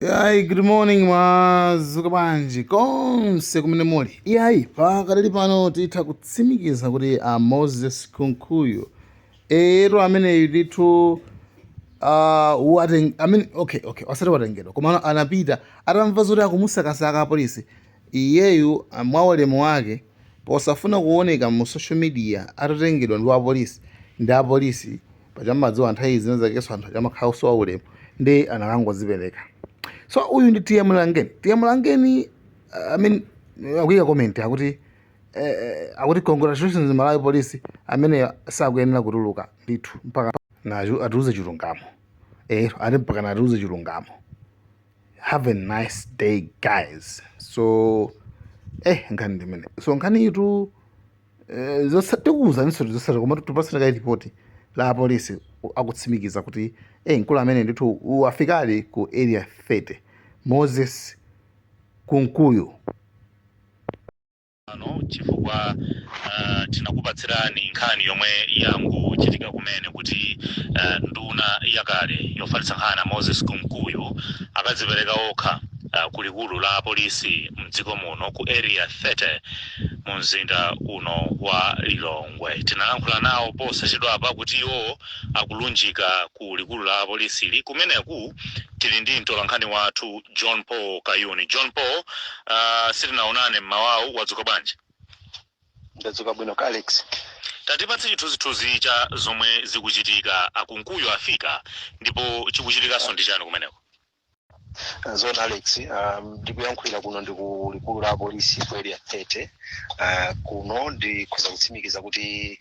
Yayi, good morning mazuka banji konse kumene muli. Iyayi, pakadali pano titha kutsimikiza kuti a Moses Kunkuyu ero ameneyu ndithu wasati watengedwa koma anapita atamva zoti akumusakasaka apolisi. Iyeyu mwa ulemu wake posafuna kuoneka mu social media atatengedwa ndi apolisi pachammadziwa nthawi zina zakenso anthu achamakhala wa ulemu ndi anakangozipereka. So uyu ndi TM Langeni. Akuyika comment akuti congratulations Malawi police amene sakuyenera kutuluka ndithu mpaka atiuze chilungamo. Ati mpaka atiuze chilungamo. Have a nice day guys. So nkhani ndimene. So nkhani itu tikuuza nisoti zosati koma tupasira kai ripoti la polisi akutsimikiza kuti mkulu amene ndithu afikali ku area 30 Moses Kunkuyu. Chifukwa tinakupatsirani nkhani yomwe yangochitika kumene kuti nduna yakale yofalitsa nkhani Moses Kunkuyu akadzipereka okha kulikulu la polisi mdziko muno ku area 30 mu mzinda uno wa Lilongwe. Tinalankhula nawo posachedwapa kuti iwo akulunjika ku likulu la polisi kumeneku tili ndi mtolankhani wathu John Paul Kayuni. John Paul, sitinaonane mmawawu, wadzuka bwanji? Ndadzuka bwino ka Alex. Tatipatse chithunzithunzi cha zomwe zikuchitika. Akunkuyu afika ndipo chikuchitikanso ndi chani kumeneko? Zona Alex, ndikuyankhulira kuno ndi ku likulu la polisi ku area 30. Kuno ndikhoza kutsimikiza kuti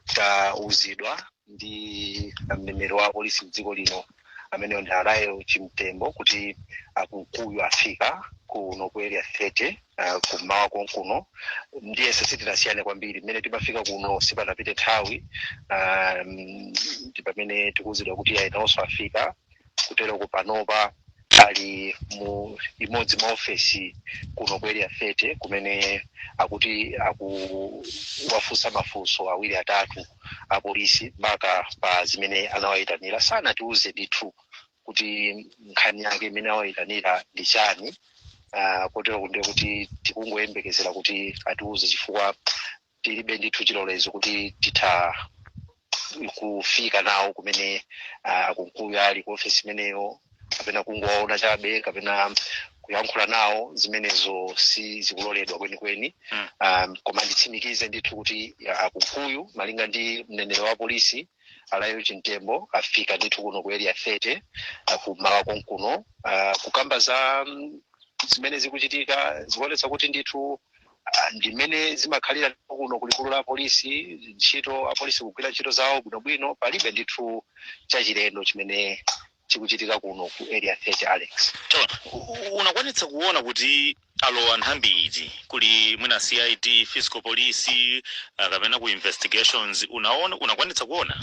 tauzidwa ndi mneneri wa polisi mdziko lino amene ndi Alayo Chimtembo kuti Akunkuyu afika kuno ku area 30 kumawa konkuno. Ndiye sitinasiyane kwambiri mmene timafika kuno sipanapite nthawi ndi pamene tikuuzidwa kuti ayinonso afika kutero kupanopa ali mu imodzi mwa ofesi kuno ku area 30 kumene akuti akuwafunsa mafunso awiri atatu a polisi mpaka pa zimene anawayitanira. Sana tiuze ndithu kuti nkhani yake imene awayitanira ndi chani. Kotero kunde kuti tikungoyembekezera kuti atiuze chifukwa tilibe ndithu chilolezo kuti titha kufika nawo kumene Akunkuyu ali ku ofesi imeneyo kapena kungowaona chabe kapena kuyankhula nawo. Zimenezo si zikuloledwa kwenikweni. Koma nditsimikize ndithu kuti Akunkuyu malinga ndi mneneri wa polisi Alayo Chimtembo afika ndithu kuno ku area 30 kumawa konkuno kukamba za zimene zikuchitika zikuonetsa kuti ndithu ndimene zimakhalira kuno kulikulu la polisi. Ntchito apolisi kugwira ntchito zawo bwinobwino, palibe ndithu chachilendo chimene chikuchitika kuno ku area 30 Alex. Unakwanitsa kuona kuti alowa nthambi iti kuli mwina CID, Fiscal Police kapena ku investigations, unakwanitsa kuona?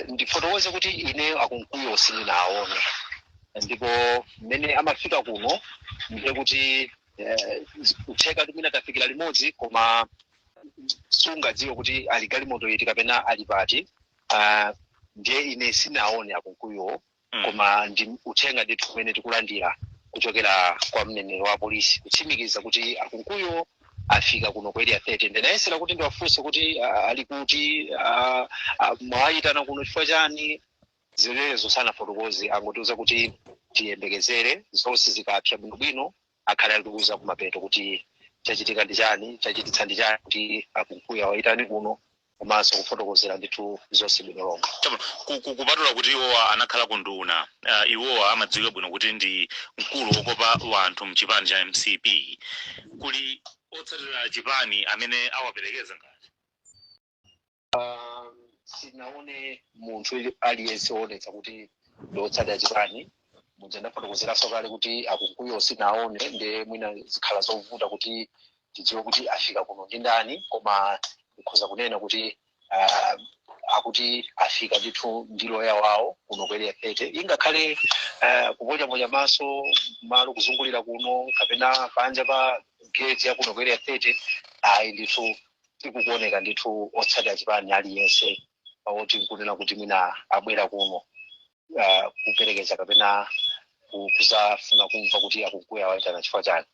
Ndifotokoze kuti ine Akunkuyu sindinaone, ndipo mmene amafika kuno ndiye kuti kutheka tumina tafikira limodzi koma sungadziwe kuti ali galimoto iti kapena ali pati. Ndiye ine sinaone Akunkuyu koma ndi uthenga ndithu kumene tikulandira kuchokera kwa mneneri wa polisi kutsimikiza kuti Akunkuyu afika kuno ku area 30. Ndinayesera kuti ndiwafunse kuti ali kuti mwayitana kuno chifukwa chani. Zilezo sana fotokozi angotiuza kuti tiyembekezere zonse zikapsa bwinobwino akhale alikuuza kumapeto kuti chachitika ndi chani, chachititsa ndi chani kuti Akunkuyu awayitani kuno komanso kufotokozera ndithu zonse bwinolonga. Kupatula kuti iwowa anakhala kunduna, iwowa amadziwika bwino kuti ndi mkulu wokopa wanthu mchipani cha MCP. Kuli otsatira chipani amene awaperekeza ngati? Sinaone munthu aliyense woonetsa kuti ndotsatira chipani. Muja ndafotokozeranso kale kuti Akunkuyu sinaone, ndi mwina zikhala zovuta kuti tidziwe kuti afika kuno ndi ndani, koma ndikhoza kunena kuti akuti afika ndithu ndi loya wawo kuno ku area 30. Ingakhale kuponyaponya maso malo kuzungulira kuno kapena panja pa gate ya kuno ku area 30 ayi ndithu tikukuoneka ndithu otsatira chipani aliyense pawoti nkunena kuti mwina abwera kuno kuperekeza kapena kusafuna kumva kuti akunkuya waitana chifukwa chani.